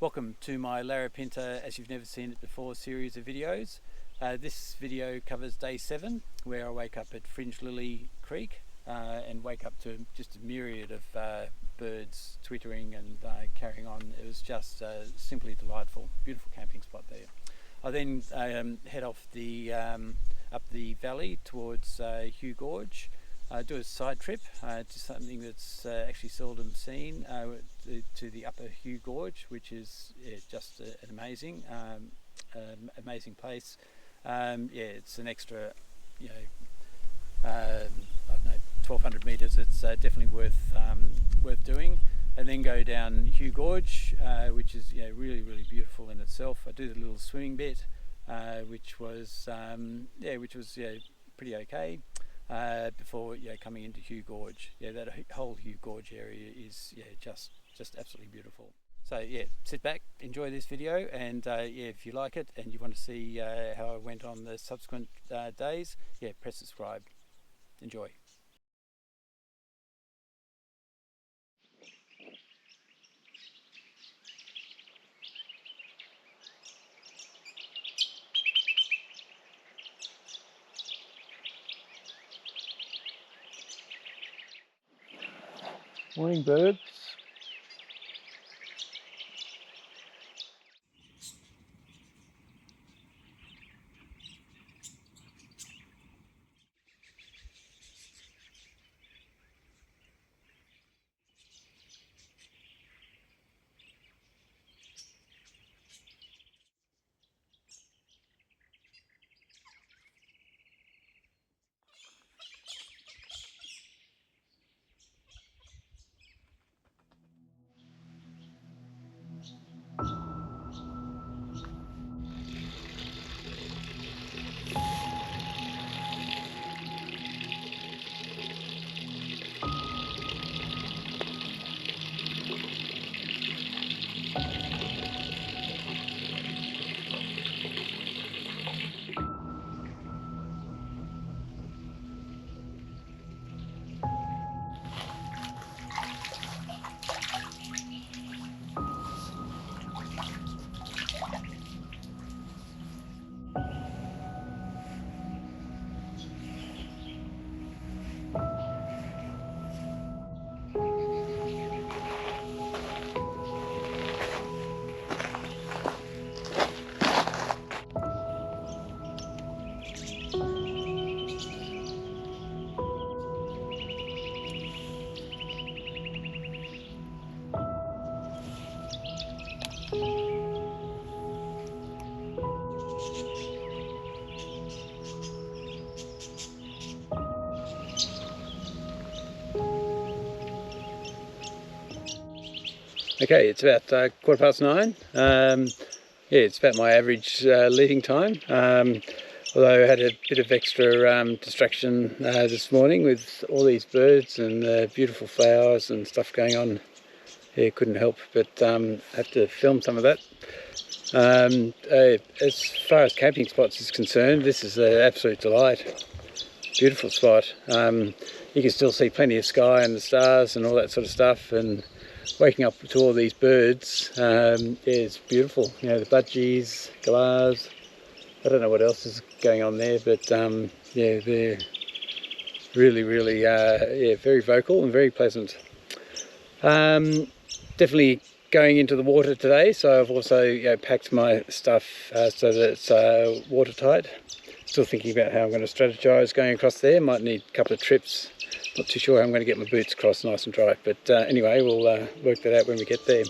Welcome to my Larapinta As You've Never Seen It Before series of videos. This video covers day 7, where I wake up at Fringe Lily Creek and wake up to just a myriad of birds twittering and carrying on. It was just simply delightful, beautiful camping spot there. I then head off up the valley towards Hugh Gorge. Do a side trip to something that's actually seldom seen, to the Upper Hugh Gorge, which is just an amazing place. It's an extra, I don't know, 1,200 metres. It's definitely worth doing. And then go down Hugh Gorge, which is really beautiful in itself. I do the little swimming bit, which was pretty okay. Before coming into Hugh Gorge. That whole Hugh Gorge area is just absolutely beautiful. So sit back, enjoy this video, and if you like it and you want to see how I went on the subsequent days, press subscribe. Enjoy. Morning, birds. Okay, it's about 9:15. It's about my average leaving time, although I had a bit of extra distraction this morning with all these birds and beautiful flowers and stuff going on. Couldn't help but have to film some of that. As far as camping spots is concerned, this is an absolute delight. Beautiful spot. You can still see plenty of sky and the stars and all that sort of stuff, and waking up to all these birds, it's beautiful. The budgies, galahs, I don't know what else is going on there, but they're really very vocal and very pleasant. Definitely going into the water today, so I've also packed my stuff so that it's watertight. Still thinking about how I'm going to strategize going across there. Might need a couple of trips. Not too sure how I'm going to get my boots across nice and dry, but anyway, we'll work that out when we get there.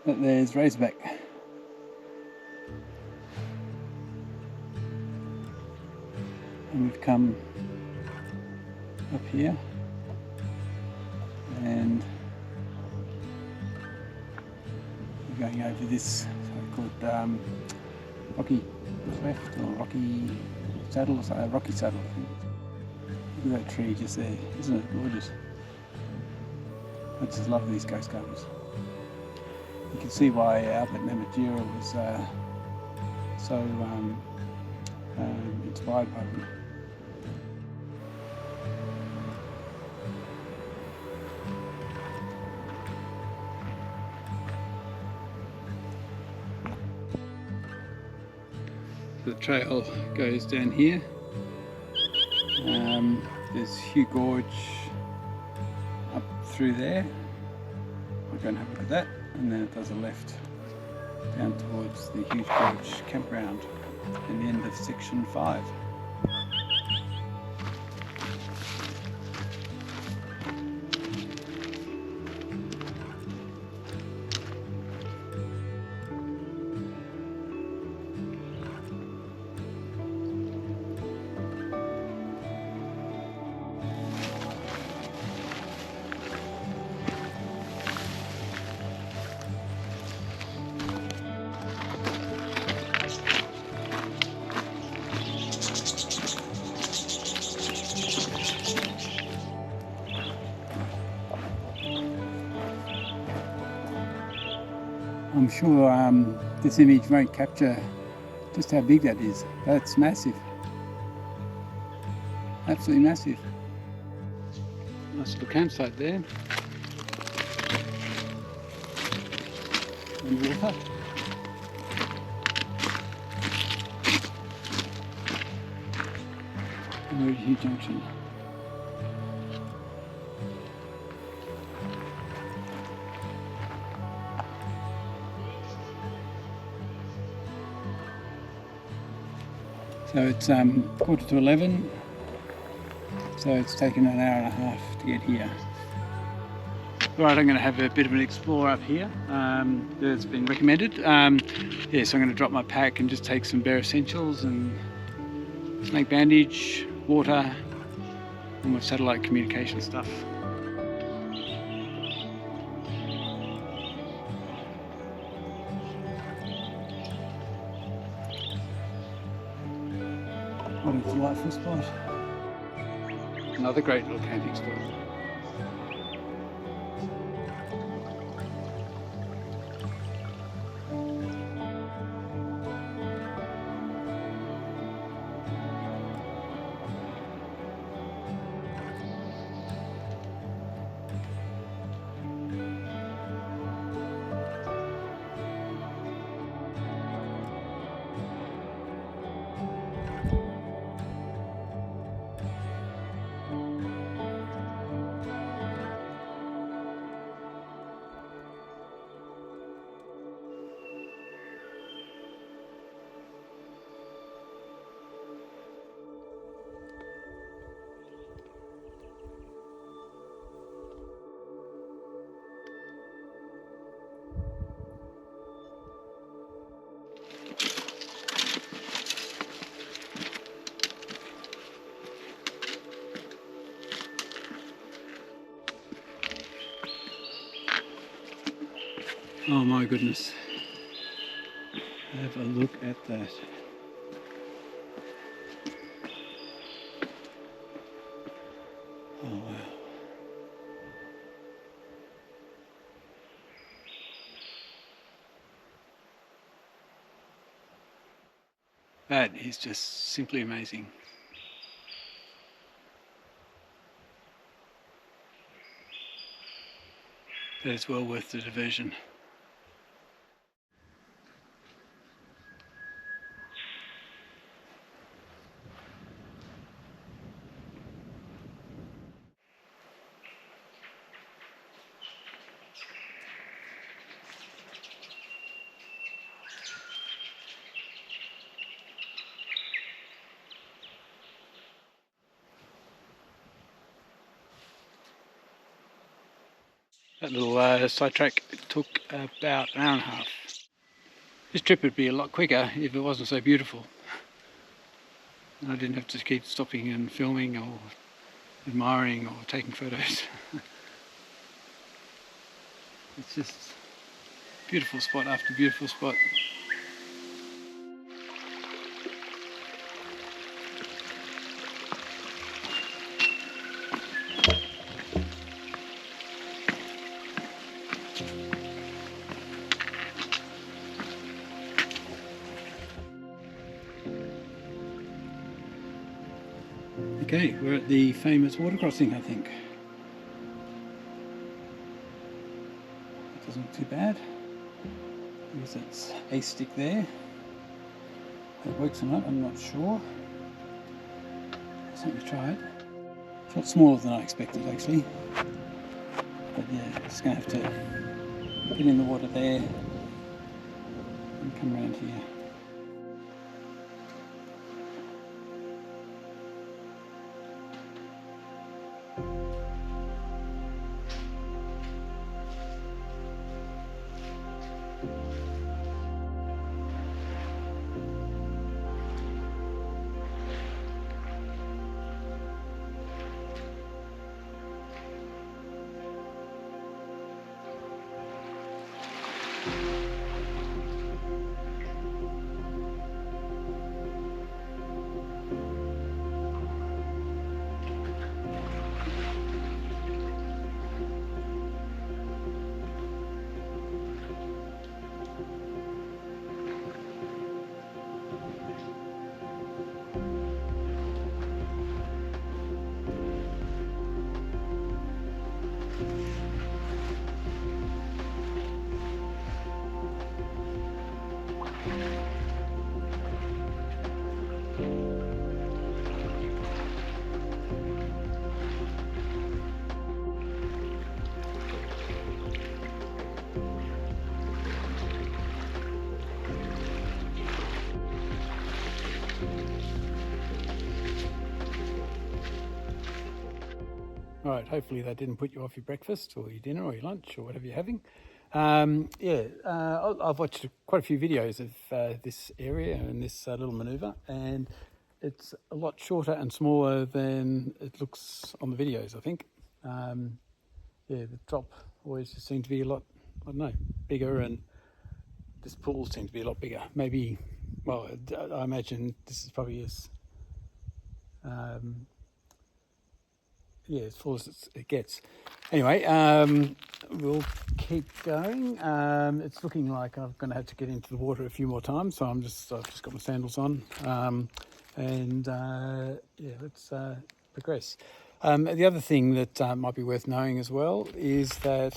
But there's Razorback. And we've come up here and we're going over this called Rocky Cleft or Rocky Saddle or something, Rocky Saddle I think. Look at that tree just there, isn't it gorgeous? I just love these ghost gardens. can see why Albert Namatjira was so inspired by them. The trail goes down here. There's Hugh Gorge up through there. I'll go and have a look at that, and then it does a left down towards the Hugh Gorge Campground and the end of section 5. I'm sure this image won't capture just how big that is. That's massive. Absolutely massive. Nice little campsite there. And water. And Upper Hugh Junction. So it's 11:15, so it's taken an hour and a half to get here. Right, I'm going to have a bit of an explore up here. That's been recommended. So I'm going to drop my pack and just take some bare essentials and snake bandage, water, and my satellite communication stuff. What a delightful spot. Another great little camping spot. Oh my goodness. Have a look at that. Oh wow. That is just simply amazing. That is well worth the diversion. That little sidetrack took about an hour and a half. This trip would be a lot quicker if it wasn't so beautiful. And I didn't have to keep stopping and filming or admiring or taking photos. It's just beautiful spot after beautiful spot. Okay, we're at the famous water crossing, I think. It doesn't look too bad. I guess it's a stick there. If it works or not, I'm not sure. Let's let me try it. It's a lot smaller than I expected, actually. But yeah, just going to have to get in the water there and come around here. Right, hopefully that didn't put you off your breakfast or your dinner or your lunch or whatever you're having. I've watched quite a few videos of this area and this little manoeuvre, and it's a lot shorter and smaller than it looks on the videos, I think. The drop always just seemed to be a lot, I don't know, bigger, and this pool seems to be a lot bigger. Maybe, well, I imagine this is probably as as full as it gets. Anyway, we'll keep going. It's looking like I'm going to have to get into the water a few more times, so I've just got my sandals on, let's progress. The other thing that might be worth knowing as well is that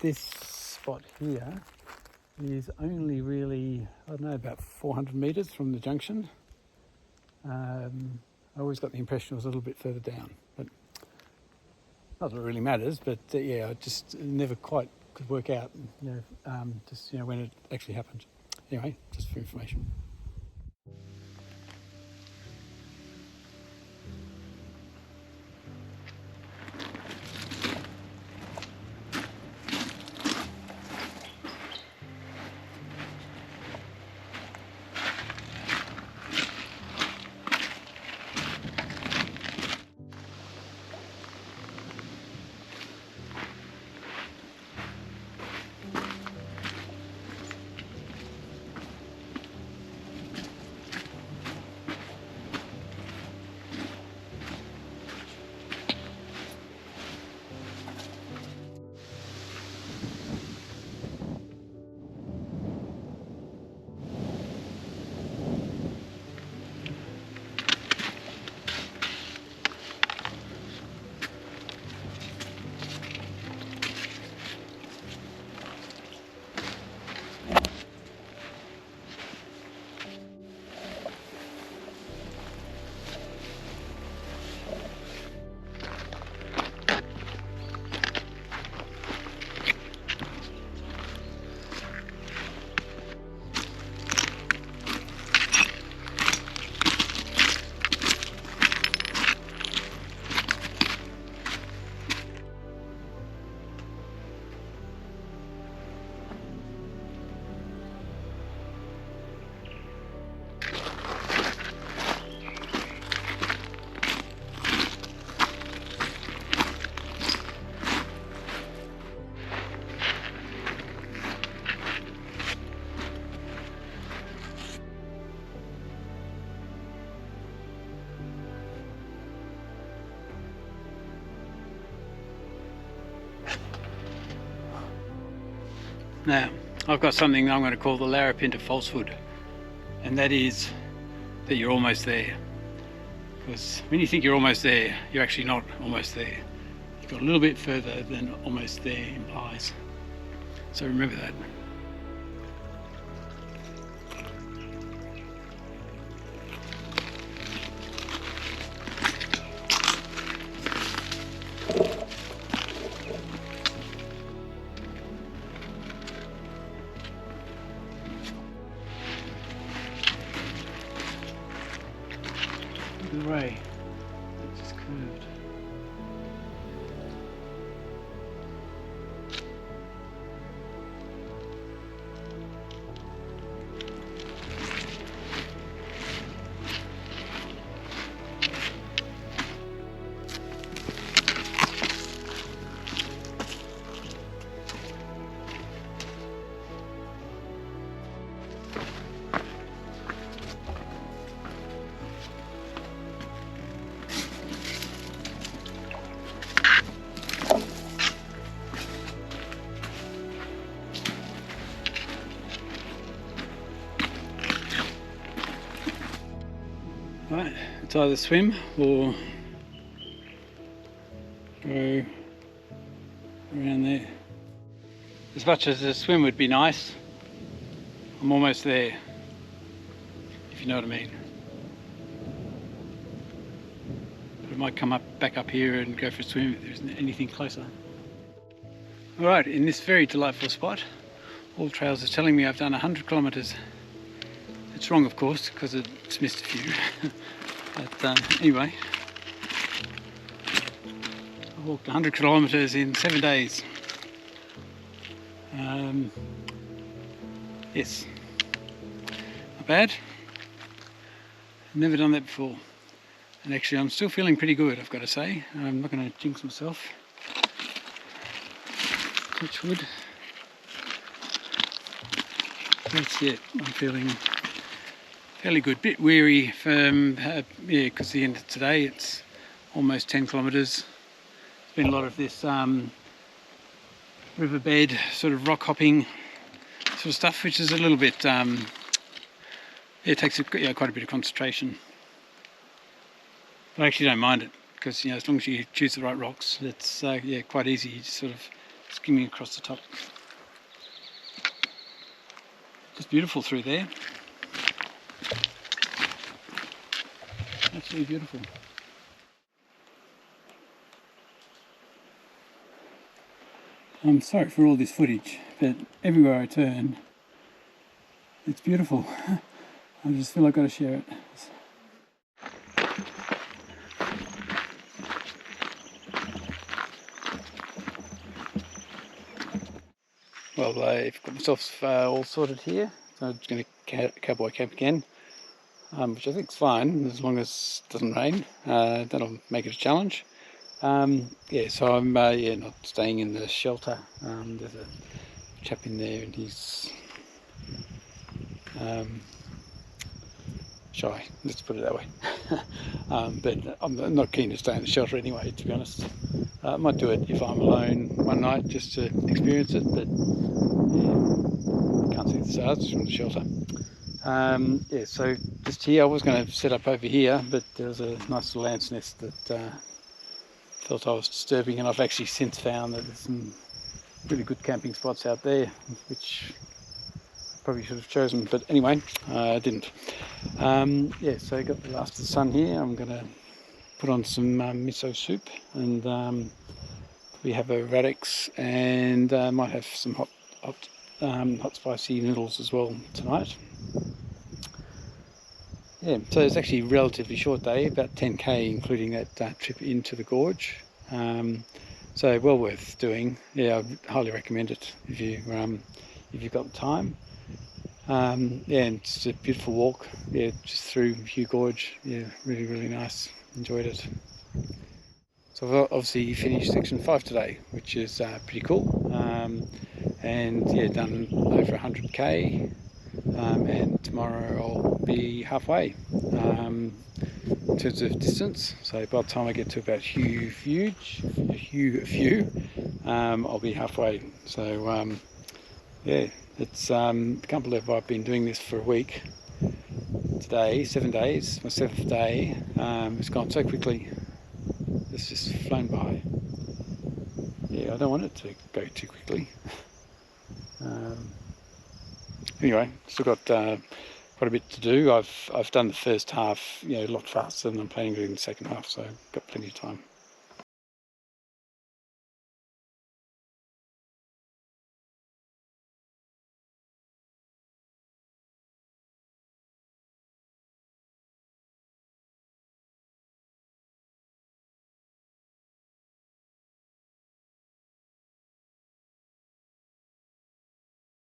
this spot here is only really, I don't know, about 400 metres from the junction. I always got the impression it was a little bit further down, but not that it really matters. But I just never quite could work out, when it actually happened. Anyway, just for information. Now, I've got something I'm going to call the Larapinta falsehood, and that is that you're almost there. because when you think you're almost there, you're actually not almost there. You've got a little bit further than almost there implies. So remember that. Look at the ray. It's just curved. Right, it's either swim or go around there. As much as a swim would be nice, I'm almost there, if you know what I mean. But I might come back up here and go for a swim if there isn't anything closer. Alright, in this very delightful spot, All Trails is telling me I've done 100 kilometres. It's wrong, of course, because it's missed a few. But anyway, I walked 100 kilometres in 7 days. Yes, not bad. Never done that before. And actually, I'm still feeling pretty good, I've got to say. I'm not going to jinx myself. Touch wood. That's it. I'm feeling fairly good. Bit weary from yeah, because the end of today it's almost 10 kilometres. There's been a lot of this riverbed sort of rock hopping sort of stuff, which is a little bit yeah, it takes quite a bit of concentration. But I actually don't mind it, because as long as you choose the right rocks, it's yeah, quite easy. You just sort of skimming across the top. Just beautiful through there. Absolutely beautiful. I'm sorry for all this footage, but everywhere I turn, it's beautiful. I just feel I've got to share it. Well, I've got myself all sorted here, so I'm just going to cowboy camp again, which I think is fine as long as it doesn't rain. That'll make it a challenge. Yeah, so I'm yeah, not staying in the shelter. There's a chap in there and he's shy, let's put it that way. But I'm not keen to stay in the shelter anyway, to be honest. I might do it if I'm alone one night just to experience it, but yeah, can't see the stars from the shelter. Yeah, so just here, I was going to set up over here, but there was a nice little ant's nest that felt I was disturbing, and I've actually since found that there's some really good camping spots out there, which probably should have chosen, but anyway, I didn't. Yeah, so I got the last of the sun here. I'm going to put on some miso soup, and we have a radix, and might have some hot spicy noodles as well tonight. Yeah, so it's actually a relatively short day, about 10k, including that trip into the gorge. So well worth doing. Yeah, I'd highly recommend it if you've got the time. Yeah, and it's a beautiful walk. Yeah, just through Hugh Gorge. Yeah, really, really nice. Enjoyed it. So I've obviously finished section 5 today, which is pretty cool. And yeah, done over 100k. And tomorrow I'll be halfway in terms of distance. So by the time I get to about Hugh I'll be halfway. So yeah, it's I can't believe I've been doing this for a week. today, 7 days, my 7th day. It's gone so quickly. It's just flown by. Yeah, I don't want it to go too quickly. Anyway, still got quite a bit to do. I've done the first half, a lot faster than I'm planning to do in the second half, so I've got plenty of time.